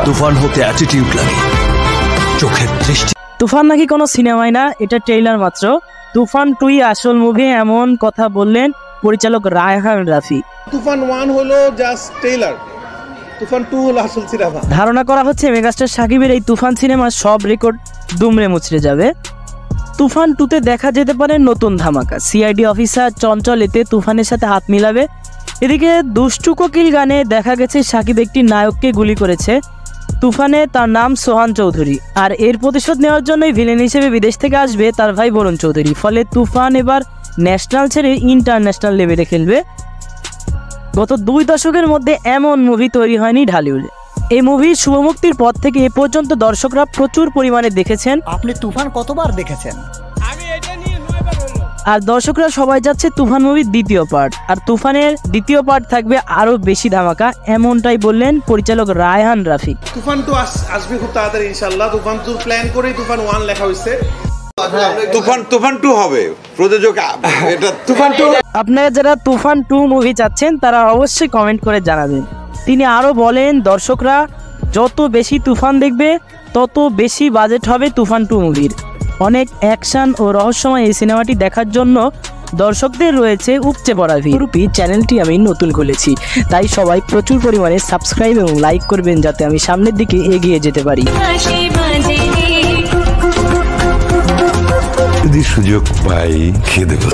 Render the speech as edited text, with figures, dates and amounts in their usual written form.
তুফান হতে অ্যাটিটিউড লাগে, চোখের দৃষ্টি। তুফান নাকি কোনো সিনেমাই না, এটা ট্রেইলার মাত্র। তুফান 2 আসল মুভি, এমন কথা বললেন পরিচালক রায়হান রাফি। তুফান 1 হলো জাস্ট ট্রেইলার, তুফান 2 হলো আসল সিনেমা। ধারণা করা হচ্ছে মেগাস্টার শাকিবের এই তুফান সিনেমার সব রেকর্ড দুমড়ে মুচড়ে যাবে। তুফান 2তে দেখা যেতে পারে নতুন ধামাকা। সিআইডি অফিসার চঞ্চল এতে তুফানের সাথে হাত মিলাবে। এদিকে দুষ্টু কোকিল গানে দেখা গেছে শাকিব একটি নায়ককে গুলি করেছে। তুফানে তার নাম সোহান চৌধুরী, আর এর প্রতিশোধ নেওয়ার জন্যই ভিলেন হিসেবে বিদেশ থেকে আসবে তার ভাই বরুণ চৌধুরী। ফলে তুফান এবার ন্যাশনাল ছেড়ে ইন্টারন্যাশনাল লেভেলে খেলবে। গত 2 দশকের মধ্যে এমন মুভি তৈরি হয়নি ঢালিউডে। এই মুভির শুভমুক্তির পর থেকে এ পর্যন্ত দর্শকরা প্রচুর পরিমাণে দেখেছেন। আপনি তুফান কতবার দেখেছেন? আর দর্শকরা সবাই যাচ্ছে তুফান মুভির দ্বিতীয় পার্ট, আর তুফানের দ্বিতীয় পার্ট থাকবে আরো বেশি ধামাকা, এমনটাই বললেন পরিচালক রায়হান রাফি। তুফান 2 আসবে খুব তাড়াতাড়ি ইনশাআল্লাহ। তুফান 2 প্ল্যান করেই তুফান 1 লেখা হয়েছে। তুফান 2 হবে প্রযোজক এটা তুফান 2। আপনারা যারা তুফান 2 মুভি চাচ্ছেন তারা অবশ্যই কমেন্ট করে জানাবেন। তিনি আরো বলেন, দর্শকরা যত বেশি তুফান দেখবে তত বেশি বাজেট হবে তুফান 2 মুভির। অনেক অ্যাকশন ও রহস্যময় এই সিনেমাটি দেখার জন্য দর্শকদের রয়েছে উপচে পড়া ভিড়। চ্যানেলটি আমি নতুন খুলেছি, তাই সবাই প্রচুর পরিমাণে সাবস্ক্রাইব এবং লাইক করবেন যাতে আমি সামনের দিকে এগিয়ে যেতে পারি। যদি সুযোগ পাই খেয়ে দেবো।